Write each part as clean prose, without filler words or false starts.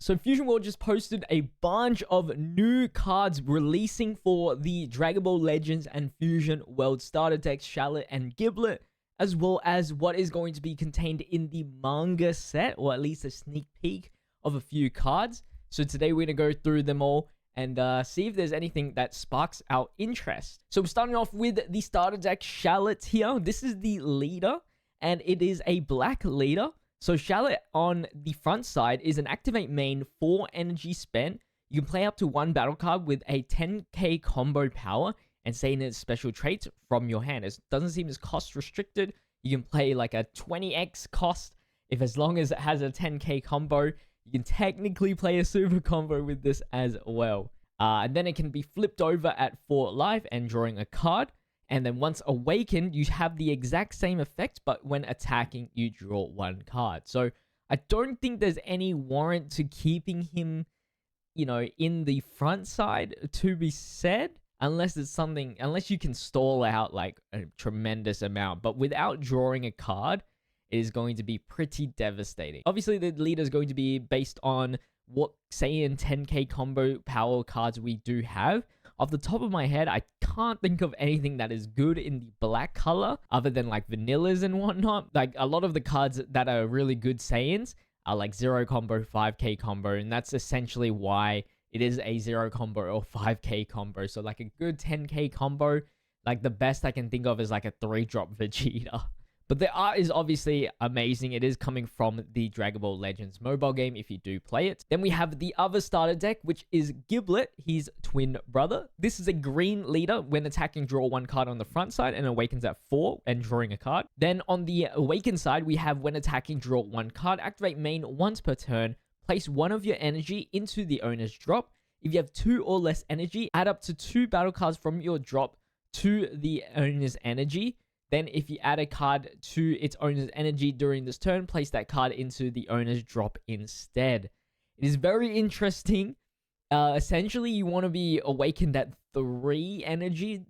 So Fusion World just posted a bunch of new cards releasing for the Dragon Ball Legends and Fusion World starter decks, Shallot and Giblet, as well as what is going to be contained in the manga set, or at least a sneak peek of a few cards. So today we're going to go through them all and see if there's anything that sparks our interest. So we're starting off with the starter deck, Shallot here. This is the leader, and it is a black leader. So Shallot on the front side is an activate main, 4 energy spent. You can play up to 1 battle card with a 10k combo power and say in its special traits from your hand. It doesn't seem as cost restricted. You can play like a 20x cost if as long as it has a 10k combo. You can technically play a super combo with this as well. And then it can be flipped over at 4 life and drawing a card. And then once awakened, you have the exact same effect, but when attacking, you draw 1 card. So I don't think there's any warrant to keeping him, you know, in the front side to be said, unless it's something, unless you can stall out like a tremendous amount. But without drawing a card, it is going to be pretty devastating. Obviously, the leader is going to be based on what Saiyan 10k combo power cards we do have. Off the top of my head, I can't think of anything that is good in the black color other than like vanillas and whatnot. Like a lot of the cards that are really good Saiyans are like 0 combo, 5k combo, and that's essentially why it is a 0 combo or 5k combo. So like a good 10k combo, like the best I can think of is like a 3-drop Vegeta. But the art is obviously amazing. It is coming from the Dragon Ball Legends mobile game if you do play it. Then we have the other starter deck, which is Giblet, his twin brother. This is a green leader. When attacking, draw 1 card on the front side and awakens at 4 and drawing a card. Then on the awakened side, we have when attacking, draw 1 card. Activate main once per turn. Place 1 of your energy into the owner's drop. If you have 2 or less energy, add up to 2 battle cards from your drop to the owner's energy. Then if you add a card to its owner's energy during this turn, place that card into the owner's drop instead. It is very interesting. Essentially, you want to be awakened at 3 energy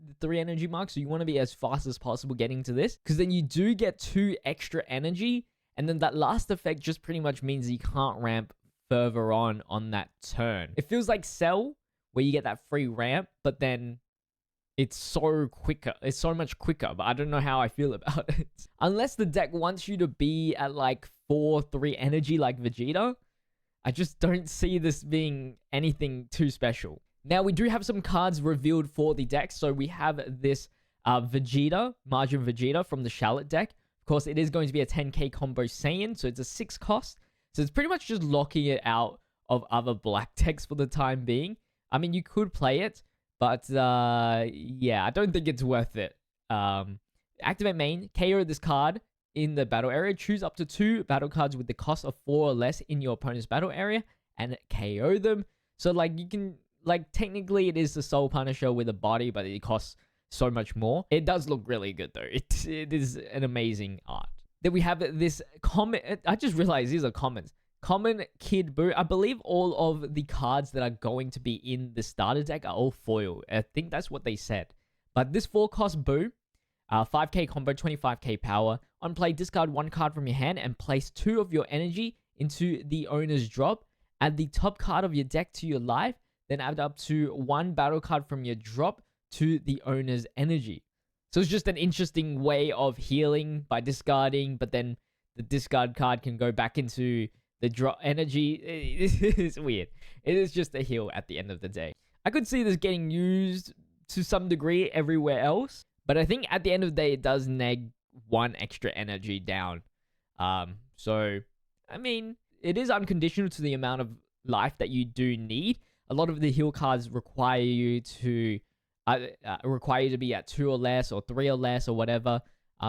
marks. So you want to be as fast as possible getting to this, because then you do get 2 extra energy. And then that last effect just pretty much means you can't ramp further on that turn. It feels like Cell, where you get that free ramp, but then it's so quicker. It's so much quicker, but I don't know how I feel about it. Unless the deck wants you to be at like 4-3 energy like Vegeta, I just don't see this being anything too special. Now, we do have some cards revealed for the deck. So we have this Vegeta, Margin Vegeta from the Shallot deck. Of course, it is going to be a 10k combo Saiyan, so it's a 6 cost. So it's pretty much just locking it out of other black decks for the time being. I mean, you could play it, but yeah, I don't think it's worth it. Activate main, KO this card in the battle area. Choose up to 2 battle cards with the cost of 4 or less in your opponent's battle area and KO them. So like you can, like technically it is the Soul Punisher with a body, but it costs so much more. It does look really good though. It is an amazing art. Then we have this comment. I just realized these are comments. Common Kid Buu. I believe all of the cards that are going to be in the starter deck are all foil. I think that's what they said. But this 4-cost Buu, 5k combo, 25k power. On play, discard 1 card from your hand and place 2 of your energy into the owner's drop. Add the top card of your deck to your life. Then add up to 1 battle card from your drop to the owner's energy. So it's just an interesting way of healing by discarding, but then the discard card can go back into the drop energy. It is weird. It is just a heal at the end of the day. I could see this getting used to some degree everywhere else, but I think at the end of the day, it does neg 1 extra energy down. So, I mean, it is unconditional to the amount of life that you do need. A lot of the heal cards require you to be at 2 or less, or 3 or less, or whatever.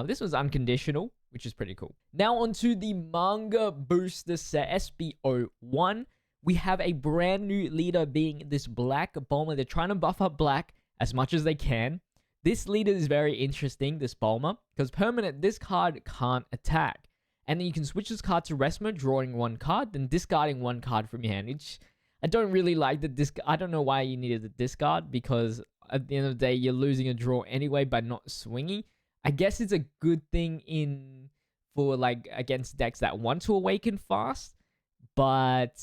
This was unconditional, which is pretty cool. Now onto the manga booster set, SBO1. We have a brand new leader being this black Bulma. They're trying to buff up black as much as they can. This leader is very interesting, this Bulma, because permanent, this card can't attack. And then you can switch this card to rest mode, drawing 1 card, then discarding 1 card from your hand, which I don't really like the disc. I don't know why you needed the discard, because at the end of the day, you're losing a draw anyway by not swinging. I guess it's a good thing for like against decks that want to awaken fast, but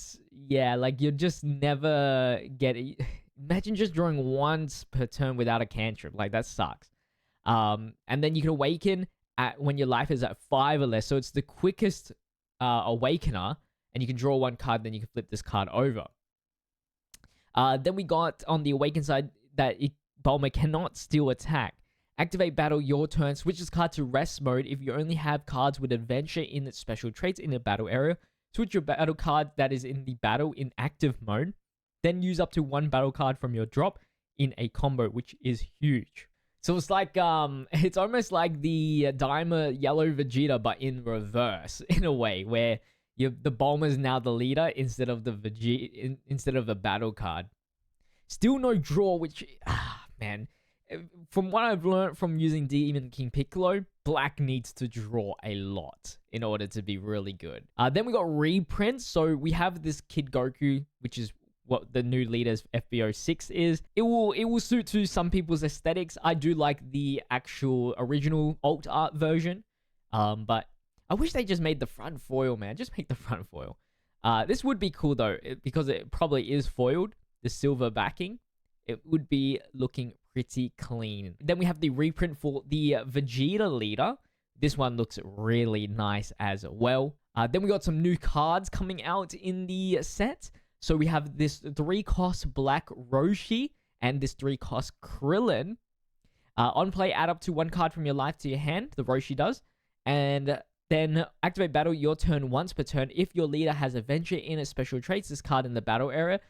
yeah, like you just never get it. Imagine just drawing once per turn without a cantrip. Like that sucks. And then you can awaken at when your life is at 5 or less. So it's the quickest awakener, and you can draw one card, then you can flip this card over. Then we got on the awaken side that Bulma cannot steal attack. Activate battle your turn. Switch this card to rest mode if you only have cards with adventure in its special traits in the battle area. Switch your battle card that is in the battle in active mode. Then use up to 1 battle card from your drop in a combo, which is huge. So it's like it's almost like the Daima Yellow Vegeta, but in reverse in a way, where the Bulma is now the leader instead of the Vegeta instead of the battle card. Still no draw, which man. From what I've learned from using Demon King Piccolo, Black needs to draw a lot in order to be really good. Then we got reprints. So we have this Kid Goku, which is what the new leader's FBO6 is. It will suit to some people's aesthetics. I do like the actual original alt art version. But I wish they just made the front foil, man. Just make the front foil. This would be cool though, because it probably is foiled, the silver backing. It would be looking pretty clean. Then we have the reprint for the Vegeta leader. This one looks really nice as well. Then we got some new cards coming out in the set. So we have this 3-cost Black Roshi and this 3-cost Krillin. On play, add up to 1 card from your life to your hand. The Roshi does. And then activate battle your turn once per turn. If your leader has adventure in its special traits, this card in the battle area,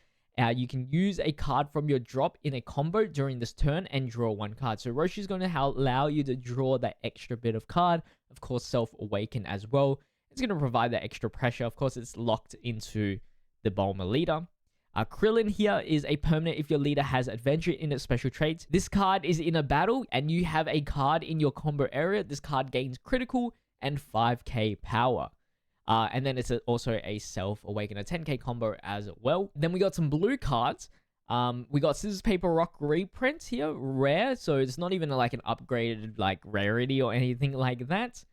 you can use a card from your drop in a combo during this turn and draw 1 card. So Roshi is going to allow you to draw that extra bit of card. Of course, Self-Awaken as well. It's going to provide that extra pressure. Of course, it's locked into the Bulma leader. Krillin here is a permanent if your leader has adventure in its special traits. This card is in a battle and you have a card in your combo area. This card gains critical and 5k power. And then it's also a Self-Awaken, a 10k combo as well. Then we got some blue cards. We got Scissors Paper Rock reprints here, rare. So it's not even like an upgraded like rarity or anything like that.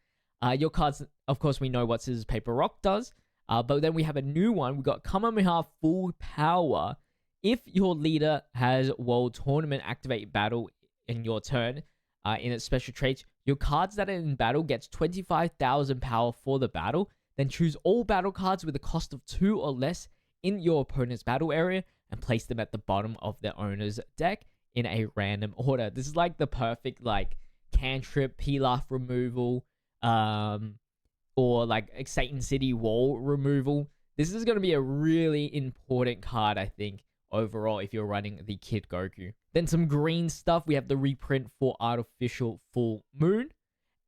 Your cards, of course, we know what Scissors Paper Rock does. But then we have a new one. We got Kamehameha Full Power. If your leader has World Tournament activate battle in your turn, in its special traits, your cards that are in battle gets 25,000 power for the battle. Then choose all battle cards with a cost of 2 or less in your opponent's battle area and place them at the bottom of their owner's deck in a random order. This is like the perfect like cantrip, Pilaf removal, or like Satan City wall removal. This is going to be a really important card, I think, overall, if you're running the Kid Goku. Then some green stuff. We have the reprint for Artificial Full Moon.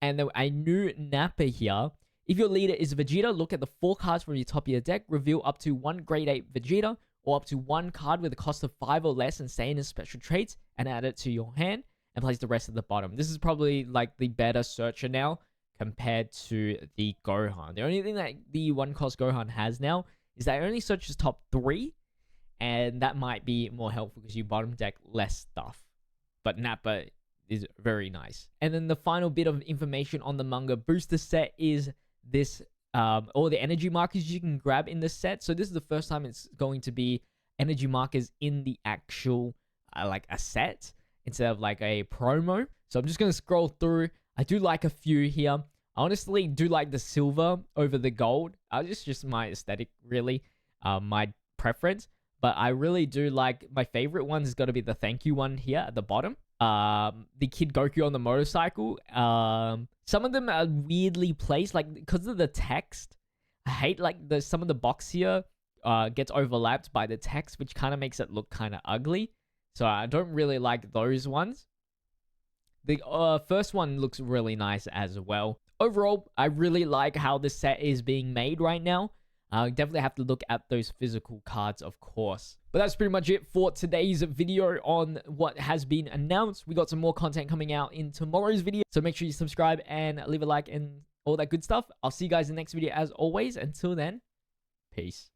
And then a new Nappa here. If your leader is Vegeta, look at the 4 cards from your top of your deck. Reveal up to 1 grade 8 Vegeta, or up to 1 card with a cost of 5 or less and say in its special traits, and add it to your hand, and place the rest at the bottom. This is probably like the better searcher now compared to the Gohan. The only thing that the 1-cost Gohan has now is that it only searches top 3, and that might be more helpful because you bottom deck less stuff. But Nappa is very nice. And then the final bit of information on the manga booster set is this, all the energy markers you can grab in the set. So this is the first time it's going to be energy markers in the actual, like a set instead of like a promo. So I'm just going to scroll through. I do like a few here. I honestly do like the silver over the gold. It's just my aesthetic, really, my preference. But I really do like, my favorite one has got to be the thank you one here at the bottom. The Kid Goku on the motorcycle. Some of them are weirdly placed, like because of the text. I hate like some of the box here gets overlapped by the text, which kind of makes it look kind of ugly. So I don't really like those ones. The first one looks really nice as well. Overall, I really like how the set is being made right now. Definitely have to look at those physical cards, of course. But that's pretty much it for today's video on what has been announced. We got some more content coming out in tomorrow's video. So make sure you subscribe and leave a like and all that good stuff. I'll see you guys in the next video as always. Until then, peace.